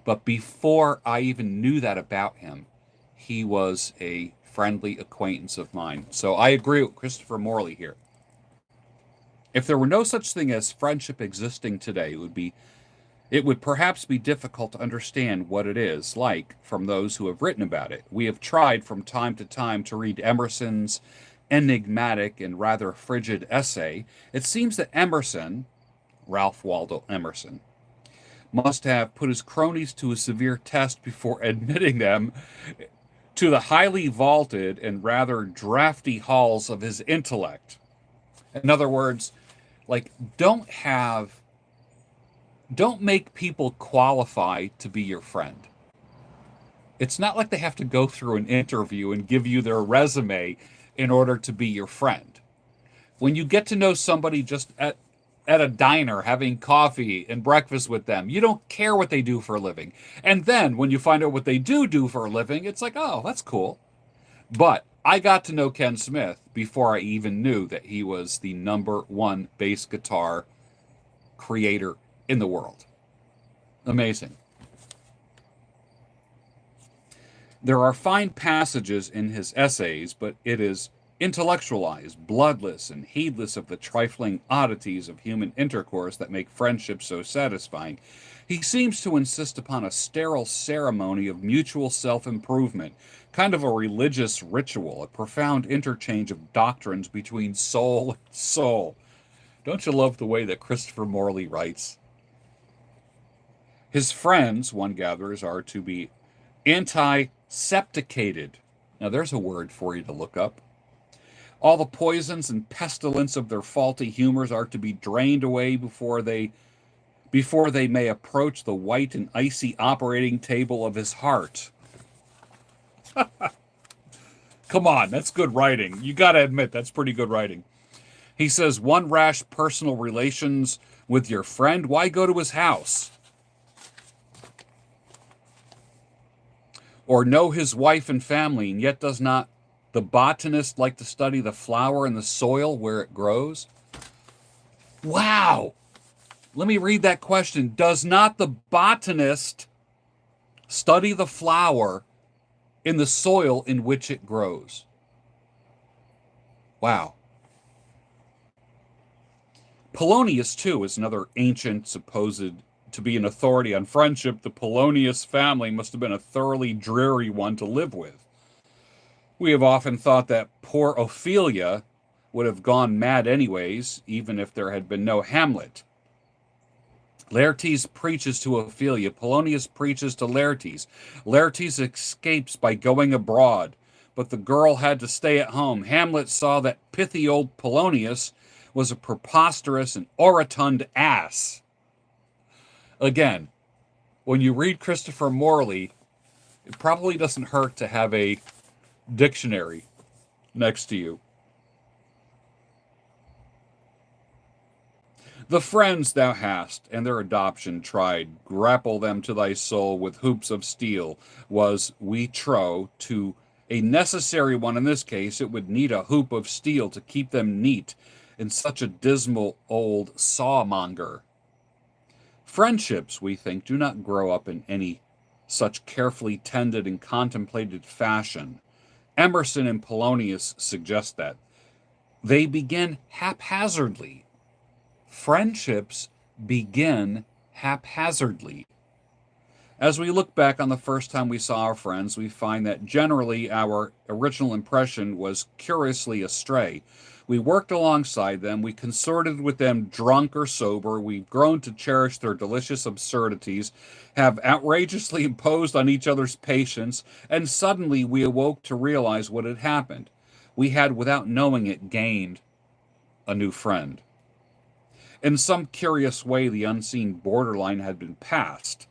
But before I even knew that about him, he was a friendly acquaintance of mine. So I agree with Christopher Morley here. If there were no such thing as friendship existing today, it would perhaps be difficult to understand what it is like from those who have written about it. We have tried from time to time to read Emerson's enigmatic and rather frigid essay. It seems that Emerson, Ralph Waldo Emerson, must have put his cronies to a severe test before admitting them to the highly vaulted and rather drafty halls of his intellect. In other words, like, don't make people qualify to be your friend. It's not like they have to go through an interview and give you their resume in order to be your friend. When you get to know somebody just at a diner having coffee and breakfast with them, you don't care what they do for a living. And then when you find out what they do for a living, it's like, oh, that's cool. But I got to know Ken Smith before I even knew that he was the number one bass guitar creator in the world. Amazing. There are fine passages in his essays, but it is intellectualized, bloodless, and heedless of the trifling oddities of human intercourse that make friendship so satisfying. He seems to insist upon a sterile ceremony of mutual self-improvement, kind of a religious ritual, a profound interchange of doctrines between soul and soul. Don't you love the way that Christopher Morley writes? His friends, one gathers, are to be antisepticated. Now there's a word for you to look up. All the poisons and pestilence of their faulty humors are to be drained away before they may approach the white and icy operating table of his heart. Come on, that's good writing. You got to admit, that's pretty good writing. He says, one rash personal relations with your friend, why go to his house? Or know his wife and family, and yet does not the botanist like to study the flower in the soil where it grows? Wow! Let me read that question. Does not the botanist study the flower in the soil in which it grows? Wow. Polonius, too, is another ancient, supposed to be an authority on friendship. The Polonius family must have been a thoroughly dreary one to live with. We have often thought that poor Ophelia would have gone mad anyways, even if there had been no Hamlet. Laertes preaches to Ophelia. Polonius preaches to Laertes. Laertes escapes by going abroad, but the girl had to stay at home. Hamlet saw that pithy old Polonius was a preposterous and orotund ass. Again, when you read Christopher Morley, it probably doesn't hurt to have a dictionary next to you. The friends thou hast, and their adoption tried, grapple them to thy soul with hoops of steel, was, we trow, to a necessary one in this case. It would need a hoop of steel to keep them neat in such a dismal old sawmonger. Friendships, we think, do not grow up in any such carefully tended and contemplated fashion. Emerson and Polonius suggest that. They begin haphazardly. Friendships begin haphazardly. As we look back on the first time we saw our friends, we find that generally our original impression was curiously astray. We worked alongside them. We consorted with them, drunk or sober. We've grown to cherish their delicious absurdities, have outrageously imposed on each other's patience, and suddenly we awoke to realize what had happened. We had, without knowing it, gained a new friend. In some curious way, the unseen borderline had been passed.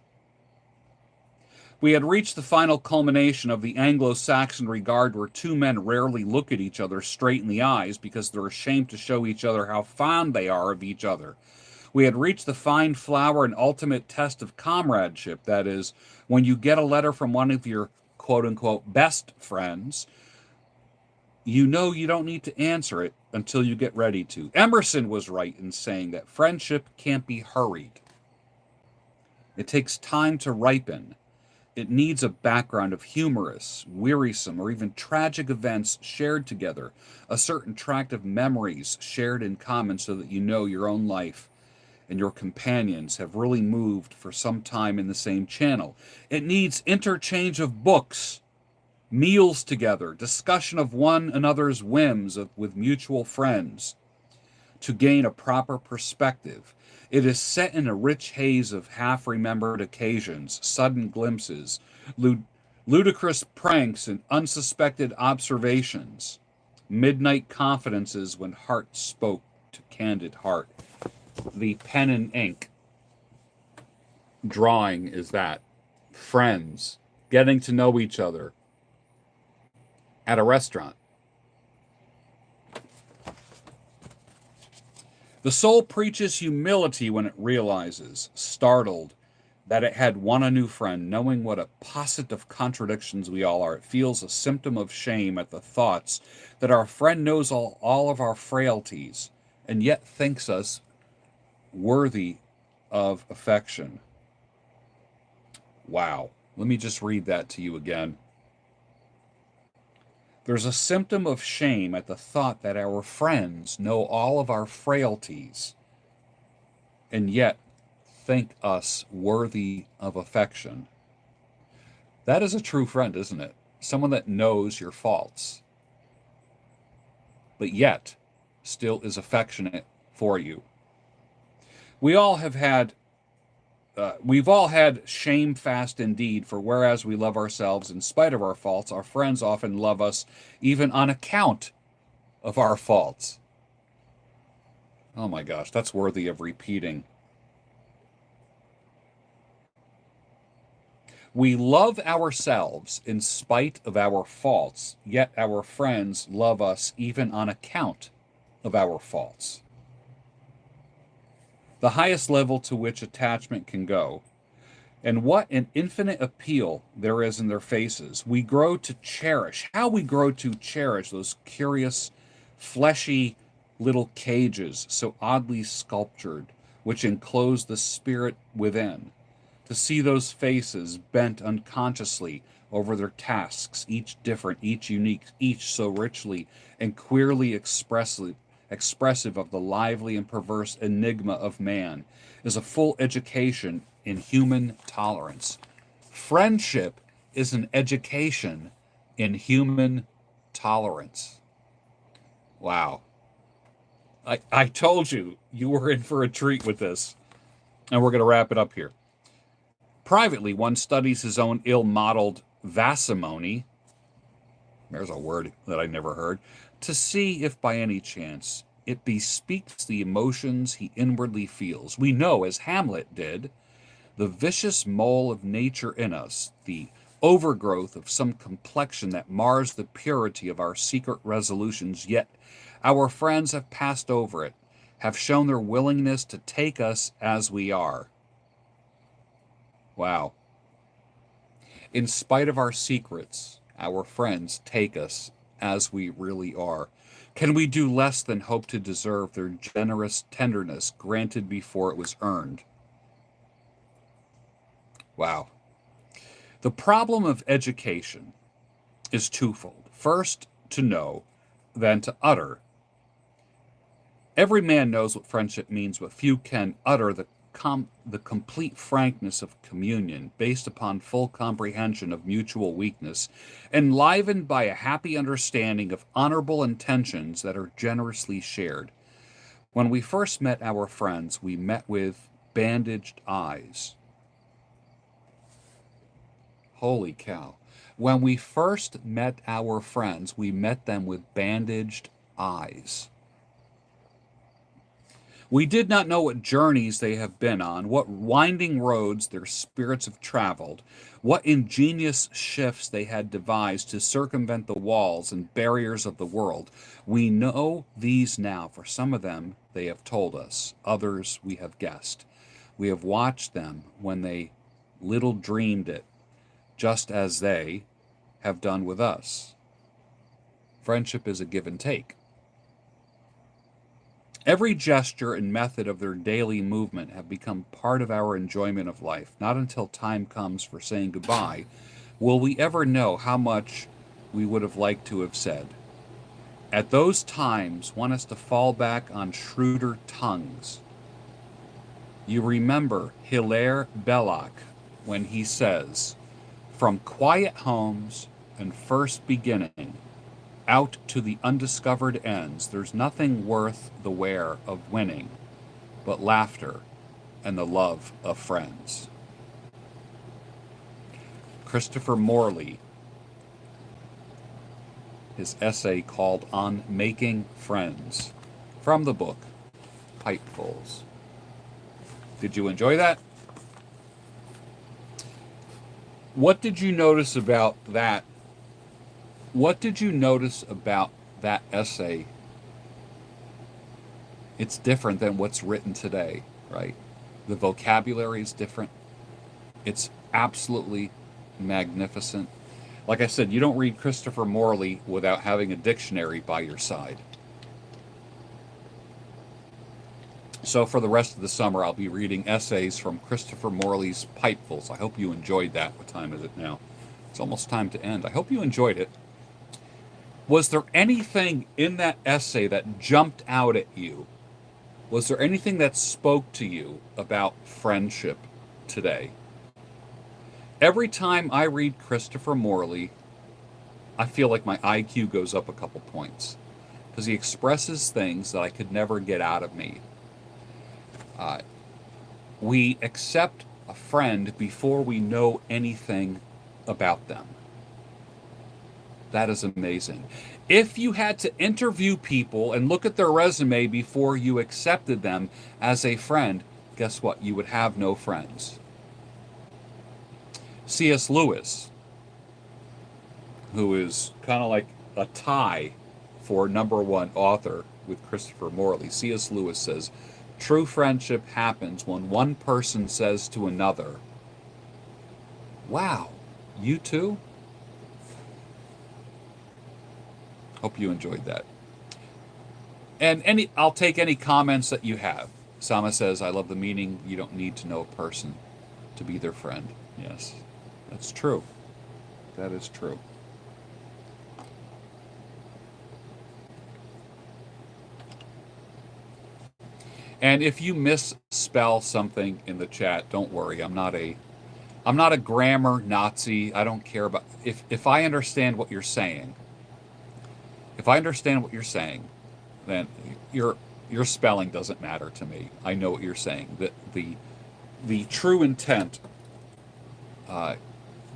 We had reached the final culmination of the Anglo-Saxon regard where two men rarely look at each other straight in the eyes because they're ashamed to show each other how fond they are of each other. We had reached the fine flower and ultimate test of comradeship, that is, when you get a letter from one of your quote-unquote best friends, you know you don't need to answer it until you get ready to. Emerson was right in saying that friendship can't be hurried. It takes time to ripen. It needs a background of humorous, wearisome, or even tragic events shared together, a certain tract of memories shared in common so that you know your own life and your companions have really moved for some time in the same channel. It needs interchange of books, meals together, discussion of one another's whims with mutual friends to gain a proper perspective. It is set in a rich haze of half-remembered occasions, sudden glimpses, ludicrous pranks, and unsuspected observations, midnight confidences when heart spoke to candid heart. The pen and ink drawing is that. Friends, getting to know each other at a restaurant. The soul preaches humility when it realizes, startled, that it had won a new friend, knowing what a posset of contradictions we all are. It feels a symptom of shame at the thoughts that our friend knows all of our frailties and yet thinks us worthy of affection. Wow. Let me just read that to you again. There's a symptom of shame at the thought that our friends know all of our frailties and yet think us worthy of affection. That is a true friend, isn't it? Someone that knows your faults, but yet still is affectionate for you. We've all had shamefast indeed, for whereas we love ourselves in spite of our faults, our friends often love us even on account of our faults. Oh my gosh, that's worthy of repeating. We love ourselves in spite of our faults, yet our friends love us even on account of our faults. The highest level to which attachment can go. And what an infinite appeal there is in their faces. We grow to cherish, how we grow to cherish those curious, fleshy little cages so oddly sculptured, which enclose the spirit within. To see those faces bent unconsciously over their tasks, each different, each unique, each so richly and queerly expressive of the lively and perverse enigma of man, is a full education in human tolerance. Friendship is an education in human tolerance. Wow. I told you were in for a treat with this. And we're going to wrap it up here. Privately, one studies his own ill-modeled vasimony, there's a word that I never heard, to see if by any chance it bespeaks the emotions he inwardly feels. We know, as Hamlet did, the vicious mole of nature in us, the overgrowth of some complexion that mars the purity of our secret resolutions, yet our friends have passed over it, have shown their willingness to take us as we are. Wow. In spite of our secrets, our friends take us as we really are. Can we do less than hope to deserve their generous tenderness granted before it was earned? Wow. The problem of education is twofold. First, to know, then to utter. Every man knows what friendship means, but few can utter the the complete frankness of communion, based upon full comprehension of mutual weakness, enlivened by a happy understanding of honorable intentions that are generously shared. When we first met our friends, we met with bandaged eyes. Holy cow. When we first met our friends, we met them with bandaged eyes. We did not know what journeys they have been on, what winding roads their spirits have traveled, what ingenious shifts they had devised to circumvent the walls and barriers of the world. We know these now. For some of them, they have told us. Others we have guessed. We have watched them when they little dreamed it, just as they have done with us. Friendship is a give and take. Every gesture and method of their daily movement have become part of our enjoyment of life. Not until time comes for saying goodbye will we ever know how much we would have liked to have said. At those times, one has to fall back on shrewder tongues. You remember Hilaire Belloc when he says, "From quiet homes and first beginning, out to the undiscovered ends, there's nothing worth the wear of winning but laughter and the love of friends." Christopher Morley, his essay called On Making Friends, from the book Pipefuls. Did you enjoy that? What did you notice about that? What did you notice about that essay? It's different than what's written today, right? The vocabulary is different. It's absolutely magnificent. Like I said, you don't read Christopher Morley without having a dictionary by your side. So for the rest of the summer, I'll be reading essays from Christopher Morley's Pipefuls. I hope you enjoyed that. What time is it now? It's almost time to end. I hope you enjoyed it. Was there anything in that essay that jumped out at you? Was there anything that spoke to you about friendship today? Every time I read Christopher Morley, I feel like my IQ goes up a couple points because he expresses things that I could never get out of me. We accept a friend before we know anything about them. That is amazing. If you had to interview people and look at their resume before you accepted them as a friend, guess what? You would have no friends. C.S. Lewis, who is kind of like a tie for #1 author with Christopher Morley, C.S. Lewis says, true friendship happens when one person says to another, "Wow, you too?" Hope you enjoyed that. And I'll take any comments that you have. Sama says, "I love the meaning. You don't need to know a person to be their friend." Yes, that's true. That is true. And if you misspell something in the chat, don't worry. I'm not a grammar Nazi. I don't care about if I understand what you're saying. If I understand what you're saying, then your spelling doesn't matter to me. I know what you're saying. The true intent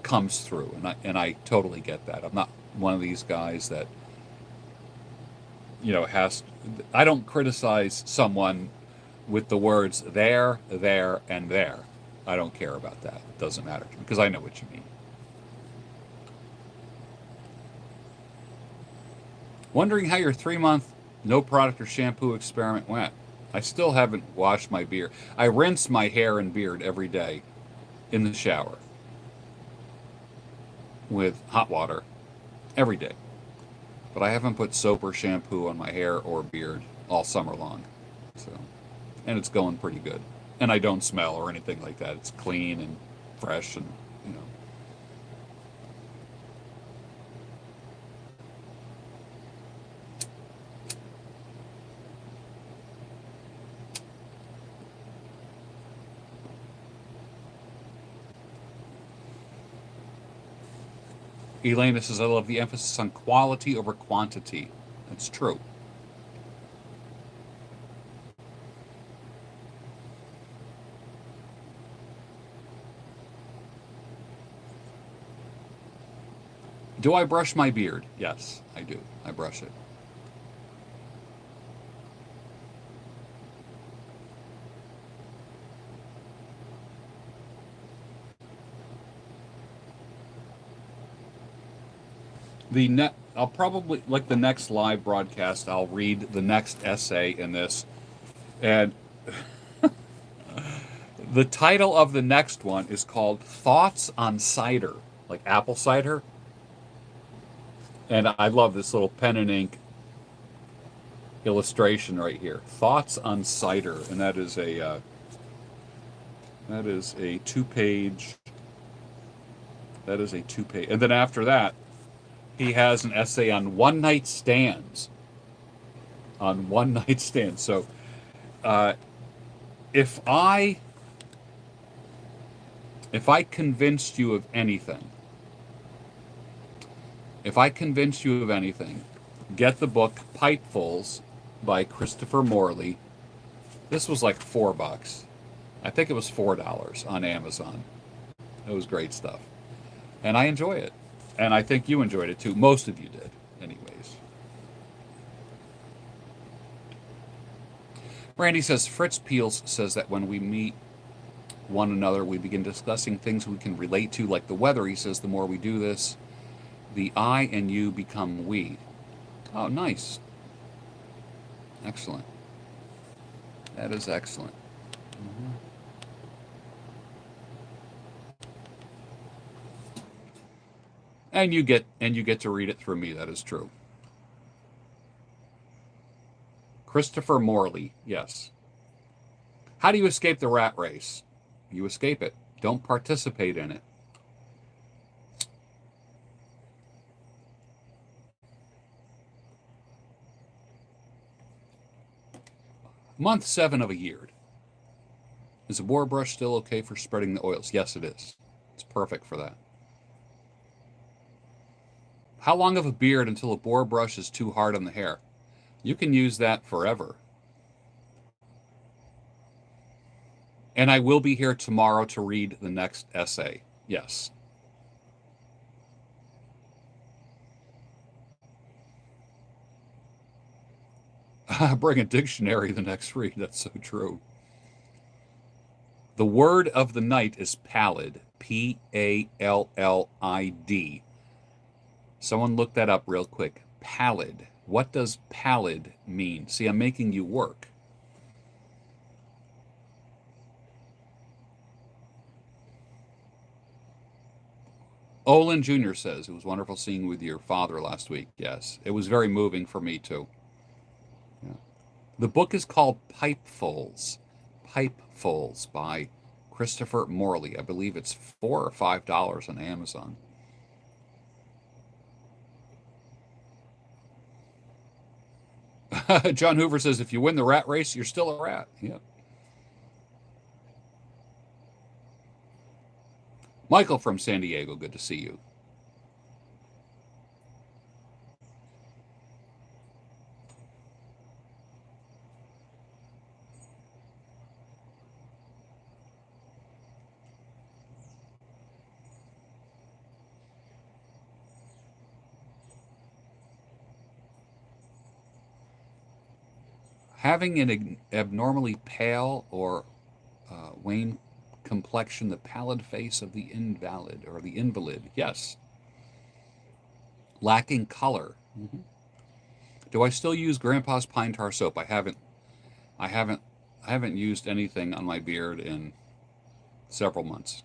comes through, and I totally get that. I'm not one of these guys that has. I don't criticize someone with the words there, and there. I don't care about that. It doesn't matter to me because I know what you mean. Wondering how your 3-month no product or shampoo experiment went. I still haven't washed my beard. I rinse my hair and beard every day in the shower with hot water every day. But I haven't put soap or shampoo on my hair or beard all summer long. And it's going pretty good. And I don't smell or anything like that. It's clean and fresh and, Elena says, I love the emphasis on quality over quantity. That's true. Do I brush my beard? Yes, I do. I brush it. I'll probably, like the next live broadcast, I'll read the next essay in this. And the title of the next one is called Thoughts on Cider, like apple cider. And I love this little pen and ink illustration right here. Thoughts on Cider, and that is a two-page. That is a two-page. And then after that, he has an essay on one night stands. On one night stands. So, uh, if I if I convinced you of anything, if I convinced you of anything, get the book Pipefuls by Christopher Morley. This was like $4. I think it was $4 on Amazon. It was great stuff. And I enjoy it. And I think you enjoyed it too. Most of you did, anyways. Randy says, Fritz Peels says that when we meet one another, we begin discussing things we can relate to, like the weather. He says, the more we do this, the I and you become we. Oh, nice. Excellent. That is excellent. Mm-hmm. And you get to read it through me. That is true. Christopher Morley, yes. How do you escape the rat race? You escape it. Don't participate in it. Month 7 of a year. Is a boar brush still okay for spreading the oils? Yes, it is. It's perfect for that. How long of a beard until a boar brush is too hard on the hair? You can use that forever. And I will be here tomorrow to read the next essay. Yes. Bring a dictionary the next read. That's so true. The word of the night is pallid. Pallid. Someone look that up real quick. Pallid. What does pallid mean? See, I'm making you work. Olin Jr. says, it was wonderful seeing you with your father last week. Yes, it was very moving for me, too. Yeah. The book is called Pipefuls. Pipefuls by Christopher Morley. I believe it's $4 or $5 on Amazon. John Hoover says, if you win the rat race, you're still a rat. Yeah. Michael from San Diego, good to see you. Having an abnormally pale or wan complexion, the pallid face of the invalid or the invalid. Yes. Lacking color. Mm-hmm. Do I still use Grandpa's pine tar soap? I haven't. I haven't. I haven't used anything on my beard in several months.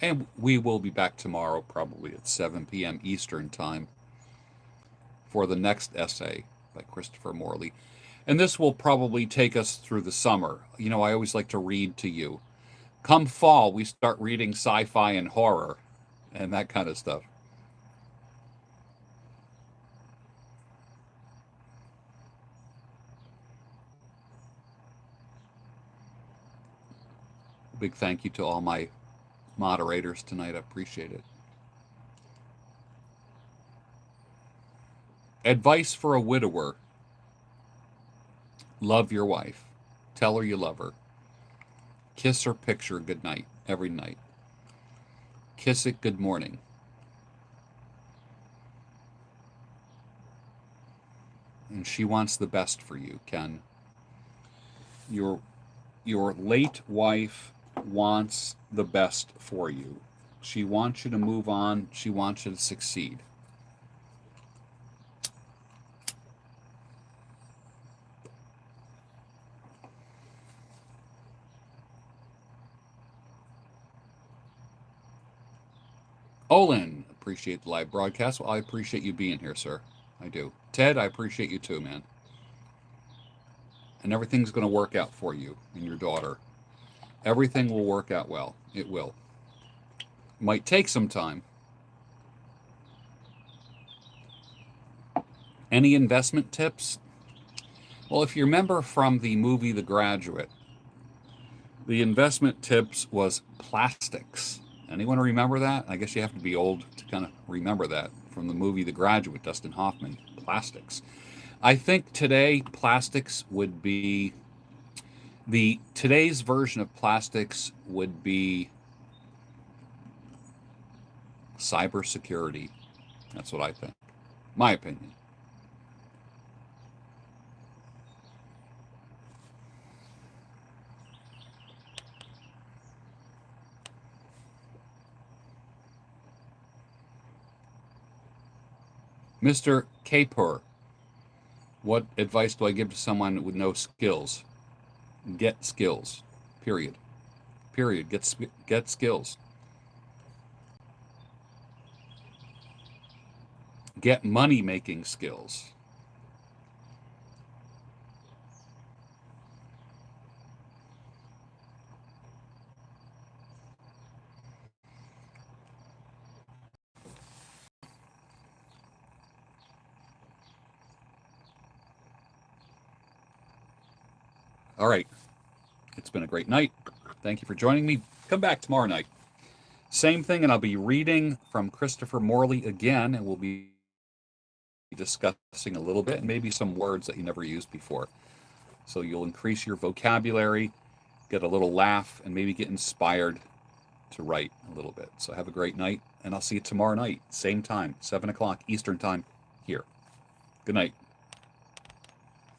And we will be back tomorrow, probably at 7 p.m. Eastern Time, for the next essay by Christopher Morley. And this will probably take us through the summer. You know, I always like to read to you. Come fall, we start reading sci fi and horror. and that kind of stuff. Big thank you to all my moderators tonight. I appreciate it. Advice for a widower: love your wife. Tell her you love her. Kiss her picture good night every night. Kiss it good morning. And she wants the best for you, Ken. Your your late wife wants the best for you. She wants you to move on. She wants you to succeed. Olin, appreciate the live broadcast. Well, I appreciate you being here, sir. I do. Ted, I appreciate you too, man. And everything's going to work out for you and your daughter. Everything will work out well. It will. Might take some time. Any investment tips? Well, if you remember from the movie The Graduate, the investment tips was plastics. Anyone remember that? I guess you have to be old to kind of remember that from the movie The Graduate, Dustin Hoffman. Plastics. I think today plastics would be today's version of plastics would be cybersecurity. That's what I think. My opinion. Mr. Kapur, what advice do I give to someone with no skills? Get skills. Period. Period. Get skills. Get money making skills. All right. It's been a great night. Thank you for joining me. Come back tomorrow night. Same thing, and I'll be reading from Christopher Morley again, and we'll be discussing a little bit and maybe some words that you never used before. So you'll increase your vocabulary, get a little laugh, and maybe get inspired to write a little bit. So have a great night, and I'll see you tomorrow night, same time, 7 o'clock Eastern Time here. Good night.